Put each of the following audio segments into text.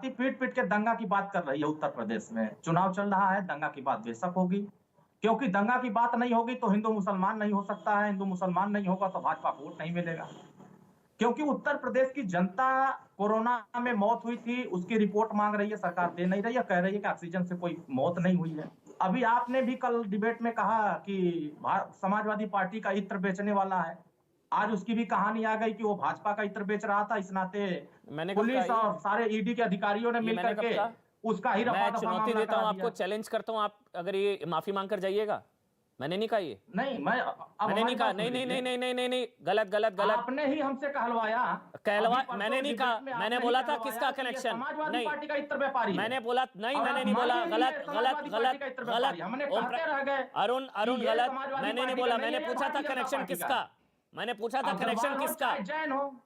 पीट पीट के दंगा की बात कर रही है। उत्तर प्रदेश में चुनाव चल रहा है, दंगा की बात बेशक होगी, क्योंकि दंगा की बात नहीं होगी तो हिंदू मुसलमान नहीं हो सकता है, हिंदू मुसलमान नहीं होगा तो भाजपा को वोट नहीं मिलेगा। क्योंकि उत्तर प्रदेश की जनता कोरोना में मौत हुई थी, उसकी रिपोर्ट मांग रही है, सरकार दे नहीं रही है, कह रही है कि ऑक्सीजन से कोई मौत नहीं हुई है। अभी आपने भी कल डिबेट में कहा कि समाजवादी पार्टी का इत्र बेचने वाला है, आज उसकी भी कहानी आ गई कि वो भाजपा का इत्र बेच रहा था। इस नाते पुलिस और सारे ईडी के अधिकारियों ने मिलकर के उसका ही मैं चुनौती देता हूं आपको, चैलेंज करता हूं, आप अगर ये माफी मांगकर जाइएगा। मैंने नहीं कहा ये, नहीं मैंने नहीं कहा, नहीं नहीं नहीं नहीं नहीं नहीं नहीं, गलत गलत गलत। आपने ही हमसे कहलवाया, मैंने नहीं कहा, मैंने बोला था किसका कनेक्शन, समाजवादी पार्टी का इत्र व्यापारी मैंने बोला नहीं, मैंने नहीं बोला, गलत गलत गलत गलत। अरुण अरुण गलत, मैंने नहीं बोला, मैंने पूछा था कनेक्शन किसका, मैंने पूछा था कनेक्शन किसका।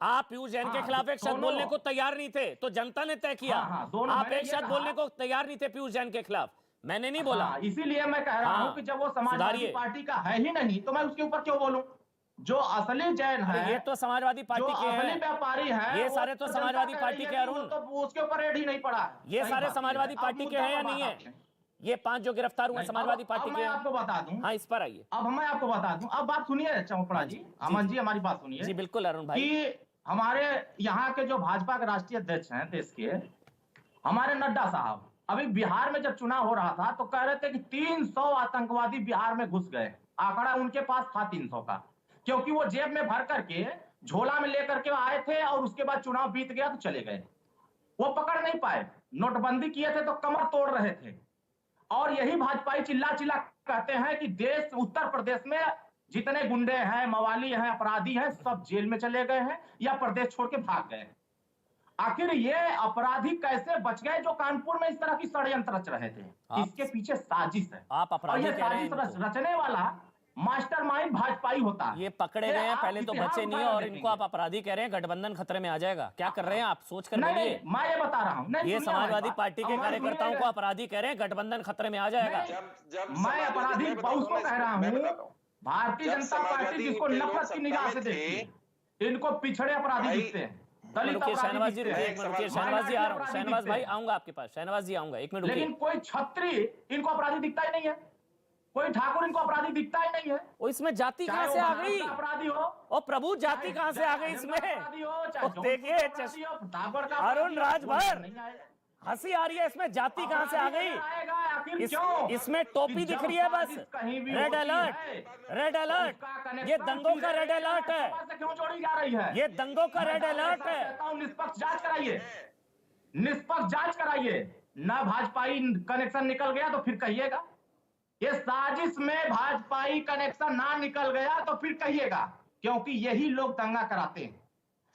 आप पीयूष जैन के खिलाफ एक शब्द बोलने को तैयार नहीं थे तो जनता ने तय किया। आप एक शब्द बोलने को तैयार नहीं थे पीयूष जैन के खिलाफ, मैंने नहीं बोला। इसीलिए मैं कह रहा हूं कि जब वो समाजवादी पार्टी का है ही नहीं तो मैं उसके ऊपर क्यों बोलूं। जो असली जैन है, ये तो समाजवादी पार्टी के हैं, असली व्यापारी है, ये सारे तो समाजवादी पार्टी के। अरुण तो उसके ऊपर रेड ही नहीं पड़ा। ये सारे समाजवादी पार्टी के हैं या नहीं है? ये 5 जो गिरफ्तार हुए समाजवादी पार्टी के, मैं आपको बता दूं। हाँ, इस पर आइए। अब मैं आपको बता दूं, अब बात सुनिए चौपड़ा जी, अमन जी हमारी बात सुनिए। जी बिल्कुल अरुण भाई। कि हमारे यहाँ के जो भाजपा के राष्ट्रीय अध्यक्ष हैं देश के, हमारे नड्डा साहब, अभी बिहार में जब चुनाव हो रहा था तो कह रहे थे कि 300 आतंकवादी बिहार में घुस गए। आंकड़ा उनके पास था 300 का, क्योंकि वो जेब में भर करके झोला में लेकर के आए थे और उसके बाद चुनाव बीत गया तो चले गए। वो पकड़ नहीं पाए, नोटबंदी किए थे तो कमर तोड़ रहे थे। और यही भाजपाई चिल्ला चिल्ला कहते हैं कि देश उत्तर प्रदेश में जितने गुंडे हैं, मवाली हैं, अपराधी हैं, सब जेल में चले गए हैं या प्रदेश छोड़ के भाग गए। आखिर ये अपराधी कैसे बच गए जो कानपुर में इस तरह की षड्यंत्र रच रहे थे? इसके पीछे साजिश है। आप अपराधी कह रहे हैं, रचने वाला मास्टरमाइंड भाजपाई होता है। ये पकड़े गए हैं, पहले तो बचे नहीं और इनको आप अपराधी कह रहे हैं। गठबंधन खतरे में आ जाएगा, क्या कर रहे हैं आप? सोच कर बोलिए। मैं ये बता रहा हूँ, ये समाजवादी पार्टी के कार्यकर्ताओं को अपराधी कह रहे हैं, गठबंधन खतरे में आ जाएगा। मैं अपराधी उसको कह रहा हूँ, भारतीय जनता पार्टी जिसको नफरत की निगाह से देखती है, इनको पिछड़े अपराधी दिखते हैं। शहनवाज जी रुकिए, एक मिनट रुकिए, शहनवाज जी आ रहा हूँ। शहनवाज भाई आऊंगा आपके पास, शहनवाज जी आऊंगा, एक मिनट रुकिए। लेकिन कोई छत्री इनको अपराधी दिखता ही नहीं है, कोई ठाकुर इनको अपराधी दिखता ही नहीं है। वो इसमें जाति कहां से आ गई? अपराधी हो ओ प्रभु, जाति कहां से आ गई इसमें? देखिए अरुण राजभर, हंसी आ रही है इसमें, जाति कहां से आ गई? इसमें टोपी दिख रही है बस, रेड अलर्ट, रेड अलर्ट। ये दंगों का रेड अलर्ट है, क्यों जोड़ी जा रही है? ये दंगों का रेड अलर्ट है। निष्पक्ष जांच कराइए, निष्पक्ष जांच कराइए। ना भाजपाई कनेक्शन निकल गया तो फिर कहिएगा। ये साजिश में भाजपाई कनेक्शन ना निकल गया तो फिर कहिएगा, क्योंकि यही लोग दंगा कराते हैं,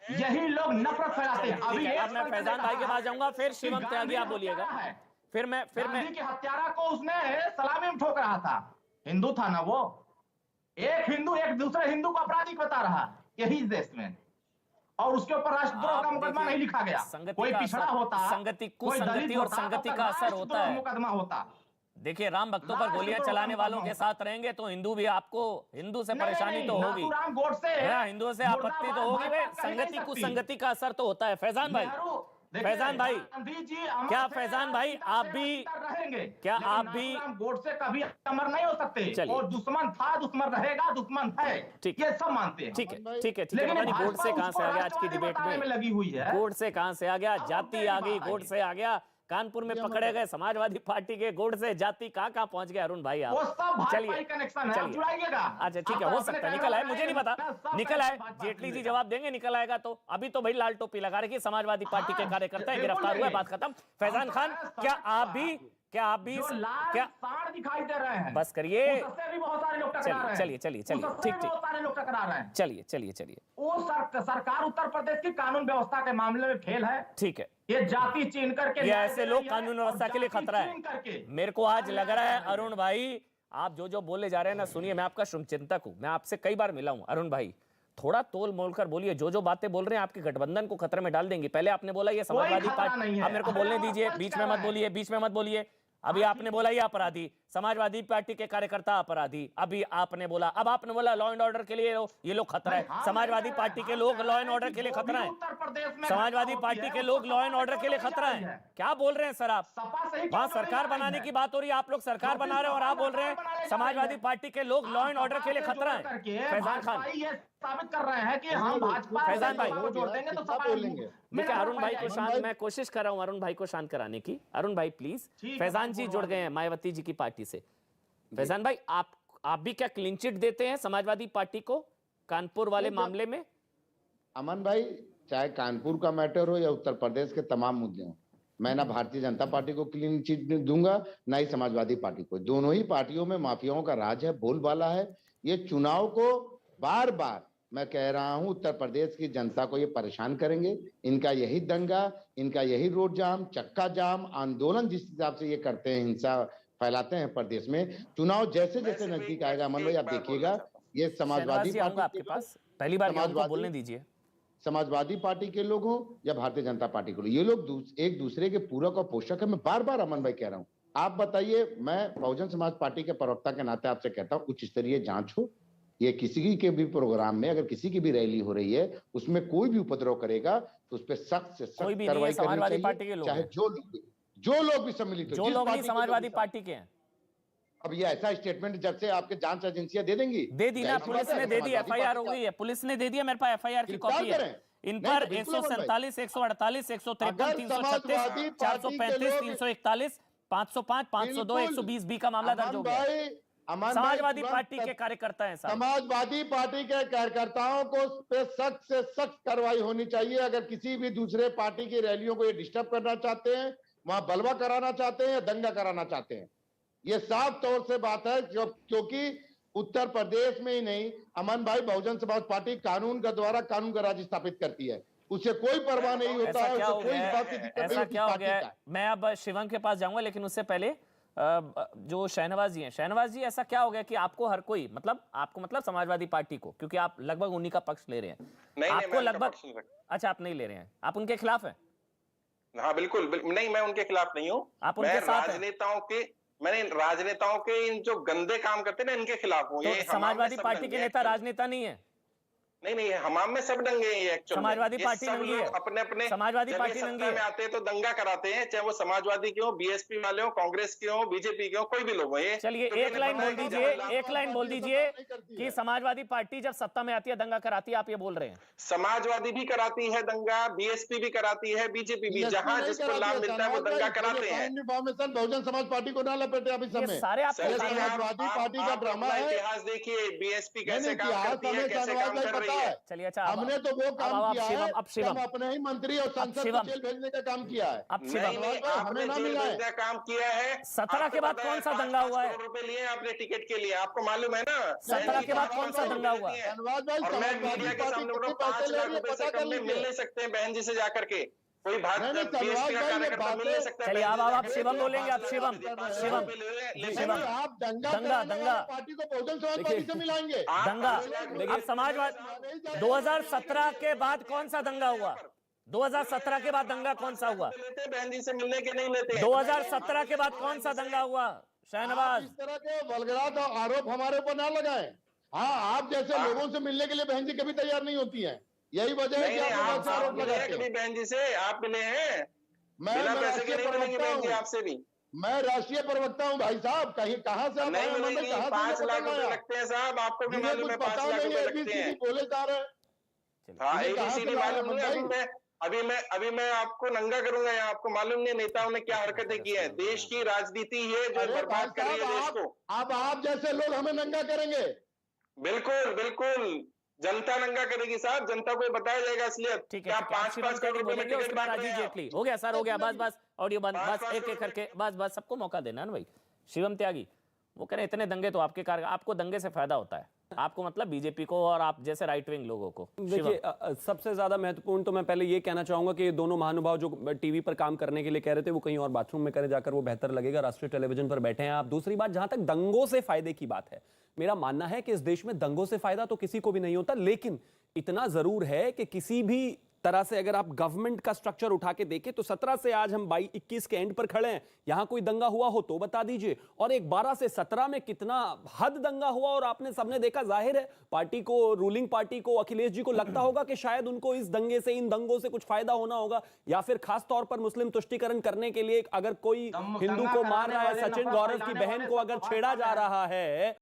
यही लोग नफरत फैलाते हैं। अभी मैं फैजान भाई के पास जाऊंगा, फिर शिवम त्यागी आप बोलिएगा। फिर मैं के हत्यारा को उसने सलामी में ठोक रहा था, हिंदू था ना वो। एक हिंदू एक दूसरे हिंदू को अपराधी बता रहा, यही देश में, और उसके ऊपर राष्ट्रद्रोह का मुकदमा नहीं लिखा गया। कोई पिछड़ा होता, संगति और संगति का असर होता है, मुकदमा होता। देखिए, राम भक्तों पर गोलियां चलाने वालों के साथ रहेंगे तो हिंदू भी आपको, हिंदू से परेशानी तो होगी, हिंदुओं से आपत्ति तो होगी। संगति कुसंगति का असर तो होता है। फैजान भाई, फैजान भाई, क्या फैजान भाई आप भी, क्या आप भी गोडसे कभी अमर नहीं हो सकते? और दुश्मन था, दुश्मन रहेगा, दुश्मन है, ठीक, ये सब मानते हैं। ठीक है, ठीक है, ठीक है। गोडसे कहां से आ गया आज की डिबेट में? लगी हुई है, गोडसे कहां से आ गया? जाति आ गई, गोडसे आ गया। कानपुर में पकड़े गए समाजवादी पार्टी के गोडसे, जाति कहां कहां पहुंच गए अरुण भाई आप? चलिए जुड़ाइएगा। अच्छा ठीक है, हो सकता है निकल आए, मुझे नहीं पता, निकल आए। जेटली जी जवाब देंगे, निकल आएगा तो। अभी तो भाई लाल टोपी लगा रखी, समाजवादी पार्टी के कार्यकर्ता गिरफ्तार हुआ, बात खत्म। फैजान खान, क्या आप भी क्या साड़ दिखाई दे रहे हैं? बस करिए, भी बहुत सारे लोग टकरा रहे हैं। चलिए चलिए चलिए, ठीक ठीक, बहुत सारे लोग टकरा रहे हैं। चलिए चलिए चलिए। वो सरकार उत्तर प्रदेश की कानून व्यवस्था के मामले में फेल है। ठीक है, ये जाति चीन करके, ये ऐसे लोग कानून व्यवस्था के लिए खतरा है। मेरे को आज लग रहा है अरुण भाई, आप जो बोले जा रहे हैं ना, सुनिए, मैं आपका शुभचिंतक हूं, मैं आपसे कई बार मिला हूं। अरुण भाई, थोड़ा तोल मोल कर बोलिए। जो बातें बोल रहे हैं आपके गठबंधन को खतरे में डाल देंगी। पहले आपने बोला ये समाजवादी पार्टी, आप मेरे को बोलने दीजिए, बीच में मत बोलिए, बीच में मत बोलिए। अभी आपने बोला ये अपराधी, समाजवादी पार्टी के कार्यकर्ता अपराधी, अभी आपने बोला, अब आपने बोला लॉ एंड ऑर्डर के लिए ये लोग खतरा है। समाजवादी पार्टी के लोग लॉ एंड ऑर्डर के लिए खतरा है। समाजवादी पार्टी के लोग लॉ एंड ऑर्डर के लिए खतरा है। क्या बोल रहे हैं सर आप? वहां सरकार बनाने की बात हो रही है, आप लोग सरकार बना रहे हो और आप बोल रहे हैं समाजवादी पार्टी के लोग लॉ एंड ऑर्डर के लिए खतरा है। फैजान खान साबित कर रहे हैं कि हम भाजपा फैजान भाई को जोड़ देंगे तो सपा बोलेंगे। देखिए अरुण भाई को शांत, मैं कोशिश कर रहा हूं अरुण भाई को शांत कराने की। अरुण भाई प्लीज, फैजान जी जुड़ गए हैं मायावती जी की पार्टी से। फैजान भाई आप भी क्या क्लीन चिट देते हैं समाजवादी पार्टी को कानपुर वाले मामले में? अमन भाई, चाहे कानपुर का मैटर हो या उत्तर प्रदेश के तमाम मुद्दे हो, मैं ना भारतीय जनता पार्टी को क्लीन चिट दूंगा ना ही समाजवादी पार्टी को। दोनों ही पार्टियों में माफियाओं का राज है, बोलबाला है। ये चुनाव को बार बार मैं कह रहा हूं, उत्तर प्रदेश की जनता को ये परेशान करेंगे। इनका यही दंगा, इनका यही रोड जाम, चक्का जाम, आंदोलन जिस हिसाब से ये करते हैं, हिंसा फैलाते हैं प्रदेश में। चुनाव जैसे जैसे नजदीक आएगा अमन भाई, आप देखिएगा ये समाजवादी पार्टी आपके पास पहली बार बोलने दीजिए। समाजवादी पार्टी के लोग हो या भारतीय जनता पार्टी के लोग, ये लोग एक दूसरे के पूरक और पोषक है। मैं बार बार अमन भाई कह रहा हूं, आप बताइए, मैं बहुजन समाज पार्टी के प्रवक्ता के नाते आपसे कहता हूं, उच्च स्तरीय जांच हो। ये किसी के भी प्रोग्राम में अगर किसी की भी रैली हो रही है, उसमें कोई भी उपद्रव करेगा तो उस पर सख्त से सख्त कार्रवाई करनी चाहिए, चाहे जो लोग भी सम्मिलित हो। जो लोग नहीं समाजवादी पार्टी के हैं। अब ये ऐसा स्टेटमेंट जब से आपके जांच एजेंसियां दे देंगी, दे दी ना, पुलिस ने दे दी, एफआईआर हो गई है, पुलिस ने दे दिया, मेरे पास एफआईआर की कॉपी है। इन पर 147, 148, 153, 336, 435, 341, 505, 502, 120 बी का मामला दर्ज हो गया। समाजवादी पार्टी के कार्यकर्ता हैं साहब। समाजवादी पार्टी के कार्यकर्ताओं को पे सख्त से सख्त कार्रवाई होनी चाहिए। अगर किसी भी दूसरे पार्टी की रैलियों को ये डिस्टर्ब करना चाहते हैं, वहां बलवा कराना चाहते हैं या दंगा कराना चाहते हैं, ये साफ तौर से बात है। क्योंकि उत्तर प्रदेश में ही नहीं अमन भाई, बहुजन समाज पार्टी कानून का द्वारा कानून का राज स्थापित करती है, उसे कोई परवाह नहीं होता है। ऐसा क्या हो गया? मैं अब शिवम के पास जाऊंगा, लेकिन उससे पहले जो शहनवाज जी हैं, शहनवाज जी ऐसा क्या हो गया कि आपको हर कोई मतलब समाजवादी पार्टी को, क्योंकि आप लगभग उन्हीं का पक्ष ले रहे हैं, आपको लगभग, अच्छा आप नहीं ले रहे हैं, आप उनके खिलाफ हैं? हाँ बिल्कुल नहीं, मैं उनके खिलाफ नहीं हूँ। आप उनके साथ मैंने राजनेताओं के इन जो गंदे काम करते हैं ना, इनके खिलाफ हूँ। ये समाजवादी पार्टी के नेता राजनेता नहीं है? नहीं, हमाम में सब दंगे हैं। समाजवादी पार्टी नंगी है, अपने समाजवादी पार्टी नंगी है। में आते हैं तो दंगा कराते हैं, चाहे वो समाजवादी के हो, बीएसपी वाले हो, कांग्रेस के हो, बीजेपी के हो, कोई भी लोग हो। ये चलिए एक लाइन बोल दीजिए कि समाजवादी पार्टी जब सत्ता में आती है दंगा कराती है, आप ये बोल रहे हैं? समाजवादी भी कराती है दंगा, बीएसपी भी कराती है, बीजेपी भी, जहां जिसको लाभ मिलता है वो दंगा कराते हैं। बहुजन समाज पार्टी को ना लपेटे अभी समय सारे समाजवादी पार्टी का ड्रामा है। इतिहास देखिए, बीएसपी कैसे काम करती है, कैसे काम कर रही है। चलिए अच्छा, हमने तो वो काम किया है, अब अपने ही मंत्री और सांसद को जेल भेजने का काम किया है। अब हमें ना मिला है, काम किया है। 17 के बाद कौन सा दंगा हुआ है? रुपए लिए आपने टिकट के लिए, आपको मालूम है ना? 17 के बाद कौन सा दंगा हुआ? और मैं मीडिया के सामने 5 लाख रुपए से कम में मिल नहीं सकते हैं बहन जी से जाकर के। कोई भारत कार्यकर्ता मिल नहीं सकता। चलिए आप शिवम बोलेंगे, आप शिवम आप दंगा पार्टी को बहुजन समाज पार्टी से मिलाएंगे। दंगा अब समाजवाद 2017 के बाद कौन सा दंगा हुआ? 2017 के बाद दंगा कौन सा हुआ? बहन जी से मिलने के नहीं लेते। 2017 के बाद कौन सा दंगा हुआ? शहनवाज, इस तरह के वल्गरात और आरोप हमारे ऊपर ना लगाएं। हाँ, आप जैसे लोगों से मिलने के लिए बहन जी कभी तैयार नहीं होती है। यही वजह है कि आप आरोप लगाते हैं। कभी बहन जी से आप मिले हैं? बिना पैसे के नहीं मिलेंगे बहन जी आपसे भी। मैं राष्ट्रीय प्रवक्ता हूँ भाई साहब, कहाँ से आप नहीं मिलेंगी। 5 लाख रुपए लगते हैं साहब, आपको भी मालूम है 5 लाख रुपए लगते हैं। बोले जा रहे हैं। हाँ, ABCD मालूम नहीं। अभी मैं आपको नंगा करूंगा यहाँ, आपको मालूम नहीं नेताओं ने क्या हरकतें की है। देश की राजनीति है जो बर्बाद कर रही है देश को। अब आप जैसे लोग हमें नंगा करेंगे? बिल्कुल जनता नंगा करेगी साहब, जनता को बताया जाएगा असलियत। ठीक है, 5 करोड़ रुपए में उसके बाद राजीव जेटली हो गया सर, हो गया, बस ऑडियो बंद, बस एक करके बस सबको मौका देना ना भाई। शिवम त्यागी वो कह रहे इतने दंगे तो आपको दंगे से फायदा होता है, आपको मतलब बीजेपी को और आप जैसे राइट विंग लोगों को। देखिए सबसे ज्यादा महत्वपूर्ण तो मैं पहले ये कहना चाहूंगा कि दोनों महानुभाव जो टीवी पर काम करने के लिए कह रहे थे वो कहीं और बाथरूम में करें जाकर, वो बेहतर लगेगा। राष्ट्रीय टेलीविजन पर बैठे हैं आप। दूसरी बात, जहां तक दंगों से फायदे की बात है, मेरा मानना है कि इस देश में दंगों से फायदा तो किसी को भी नहीं होता, लेकिन इतना जरूर है कि किसी भी तरह से अगर आप गवर्नमेंट का स्ट्रक्चर उठा के देखें तो 17 से आज हम 21 के एंड पर खड़े हैं, यहां कोई दंगा हुआ हो तो बता दीजिए, और एक 12 से 17 में कितना हद दंगा हुआ, और आपने सबने देखा, जाहिर है पार्टी को, रूलिंग पार्टी को, अखिलेश जी को लगता होगा कि शायद उनको इस दंगे से, इन दंगों से कुछ फायदा होना होगा, या फिर खास तौर पर मुस्लिम तुष्टीकरण करने के लिए अगर कोई हिंदू को मार रहा है, सचिन गौरव की बहन को अगर छेड़ा जा रहा है